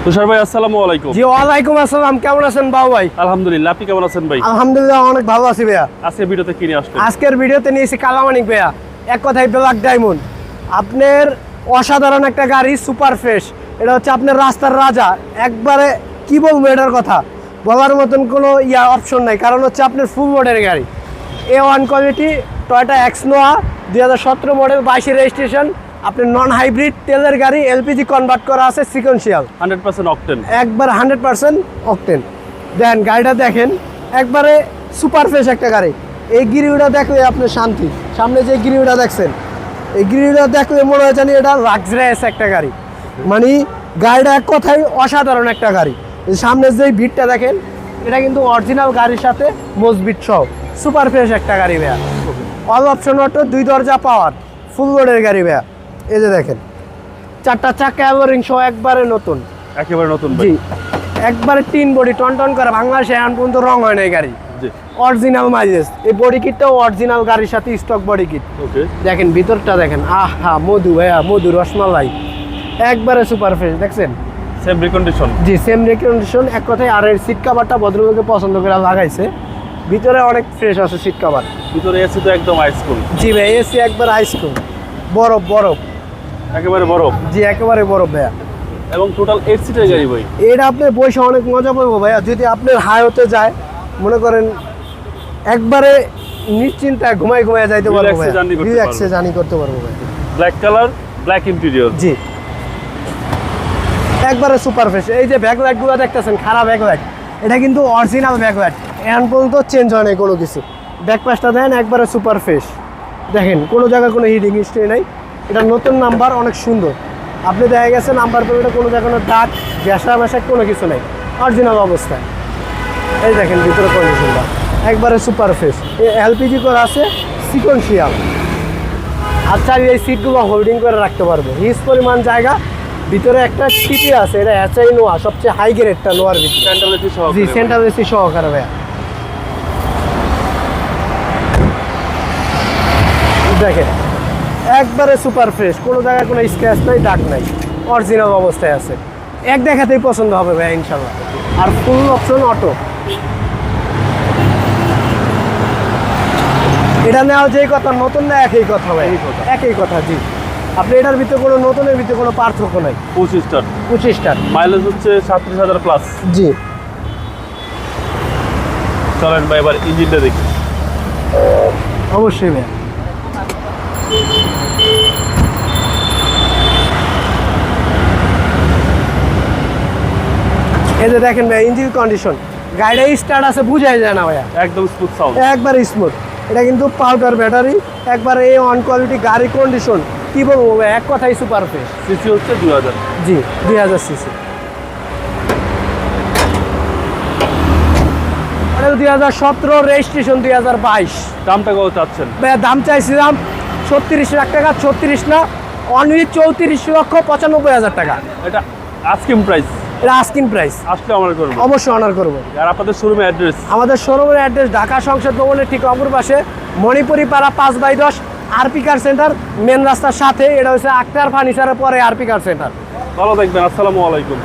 তুষার ভাই আসসালামু আলাইকুম। জি ওয়ালাইকুম আসসালাম। কেমন আছেন বাবু ভাই? আলহামদুলিল্লাহ, আপনি কেমন আছেন ভাই? আলহামদুলিল্লাহ অনেক ভালো আছি ভাইয়া। আজকে ভিডিওতে কি নিয়ে আসলেন? আজকের ভিডিওতে নিয়েছি কালামানিক ভাইয়া, এক কথায় ব্ল্যাক ডায়মন্ড। আপনার অসাধারণ একটা গাড়ি, সুপার ফ্রেশ। এটা হচ্ছে আপনার রাস্তার রাজা, একবারে কি বলবো এটার কথা, বলার মতন কোনো অপশন নাই। কারণ হচ্ছে আপনার ফুল মডেলের গাড়ি, A1 quality, Toyota এক্সনোয়া 2017 model, 22 registration. আপনার নন হাইব্রিড তেলের গাড়ি, এলপিজি কনভার্ট করা আছে, সিকোয়েন্সিয়াল 100% অকটেন, একবার 100% অকটেন। দেন গাড়িটা দেখেন, একবারে সুপার ফ্রেশ একটা গাড়ি। এই গিরিটা দেখলে আপনার শান্তি। সামনে যে গিরিটা দেখছেন, এই গিরিটা দেখলে মনে হয় জানি এটা লাক্সারিয়াস একটা গাড়ি। মানে গাড়িটা এক কথায় অসাধারণ একটা গাড়ি। এই সামনে যে বিটটা দেখেন, এটা কিন্তু অরিজিনাল গাড়ির সাথে মজবিট সহ সুপার ফ্রেশ একটা গাড়ি ভাইয়া। অল অপশন অটো, 2 দরজা পাওয়ার, ফুল লোডের গাড়ি ভাইয়া। এই যে দেখেন, 4টা চাকা এভারিং সহ একবারে নতুন, একেবারে নতুন ভাই। জি একবারে টিন বডি, টন করা। বাংলাদেশে এখন পর্যন্ত রং হয় না এই গাড়ি, জি অরিজিনাল মাইলেজ। এই বডি কিটটাও অরিজিনাল গাড়ির সাথে স্টক বডি কিট। ওকে, দেখেন ভিতরটা দেখেন, আহা মধু ভাইয়া, মধু রসমালাই, একবারে সুপার ফ্রেশ। দেখছেন সেম রিকন্ডিশন, জি সেম রিকন্ডিশন। এক কথায় আর এর সিট কভারটা ভদ্রলোকে পছন্দ করে লাগাইছে। ভিতরে অনেক ফ্রেশ আছে সিট কভার। ভিতরে এসি তো একদম আইসকুল। জি ভাই, এসি একবার আইসক্রিম, বরফ বরফ, একেবারে বরফ। জি একেবারে বরফ ভাইয়া। এবং টোটাল 8 সিটের গাড়ি ভাই। এটা আপনার বসে অনেক মজা পাবো ভাইয়া। যদি আপনার হাইওয়েতে যায়, মনে করেন একবারে নিশ্চিন্তায় ঘুমাই যাইতে পারবো Relax এ ভাইয়া, journey করতে রিল্যাক্সে পারবো। জার্নি করতে পারবো ভাই। Black colour, black interior. জি একবারে সুপার ফ্রেশ। এই যে ব্যাক লাইটগুলো দেখতেছেন, খারাপ ব্যাক লাইট, এটা কিন্তু অরিজিনাল ব্যাক লাইট, এখন পর্যন্ত চেঞ্জ হয় নাই কোনো কিছু। ব্যাক পাশটা দেন একবারে সুপার ফ্রেশ। দেখেন কোনো জায়গায় কোনো হিটিং হিস্ট্রি নাই। এটা নতুন নাম্বার, অনেক সুন্দর। আপনি দেখা গেছে নাম্বার প্লেটে কোনো জায়গায় কোনো দাগ গ্যাসা কোনো কিছু নেই, অরিজিনাল অবস্থায়। এই দেখেন ভিতরে কন্ডিশনটা একবারে সুপার ফ্রেশ। এলপিজি করা আছে, সিকোয়েন্সিয়াল। আচ্ছা, এই সিটগুলো হোল্ডিং করে রাখতে পারবে, হিউজ পরিমাণ জায়গা। ভিতরে একটা সিটি আছে, এটা এসআই নোয়া, সবচেয়ে হাই গ্রেডটা নোয়ার ভিতরে। সেন্ট্রাল এসি সহ। জি সেন্ট্রাল এসি সহকারে ভাইয়া। দেখেন একবারে সুপার ফ্রেশ, কোনো জায়গায় কোনো স্ক্র্যাচ নাই, দাগ নাই, অরিজিনাল অবস্থায় আছে। এক দেখাতেই পছন্দ হবে ভাইয়া ইনশাল্লাহ। আর ফুল অপশন অটো। এটা নেওয়া যেই কথা, নতুন না একই কথা ভাই, একই কথা। জি আপনি এটার ভিতরে কোনো নতুনের ভিতরে কোনো পার্থক্য নাই। 25 স্টার, 25টা মাইলেজ হচ্ছে 37,000 প্লাস। জি চলেন ভাই এবার ইঞ্জিনটা দেখি। অবশ্যই ভাইয়া। এই যে দেখেন ভাই ইঞ্জিন কন্ডিশন, গাড়িটা স্টার্ট আছে, বুঝাই যায় না ভাইয়া, একদম স্মুথ সাউন্ড, একবার স্মুথ। এটা কিন্তু পাউডার ব্যাটারি, একবার A1 কোয়ালিটি গাড়ি। কন্ডিশন কি বলবো ভাই, এক কথাই সুপার ফ্রেশ। সিসি হচ্ছে 2000। জি 2000 সিসি মডেল, 2017 রেজিস্ট্রেশন 2022। দামটা কত চাচ্ছেন? ভাইয়া দাম চাইছিলাম 36 লাখ টাকা, 36 না, অনলি 34,95,000 টাকা। এটা আস্কিং প্রাইস, এটা আস্কিং প্রাইস। আসলে আমরা করবো। অবশ্যই অনার করবো। আর আপনাদের শোরুমের অ্যাড্রেস? আমাদের শোরুমের অ্যাড্রেস ঢাকা সংসদ ভবনের ঠিক অপর পাশে, মণিপুরি পাড়া 5/10, আরপি কার সেন্টার, মেন রাস্তার সাথে। এটা হচ্ছে আক্তার ফার্নিচারের পরে আরপি কার সেন্টার। ভালো থাকবেন, আসসালামু আলাইকুম।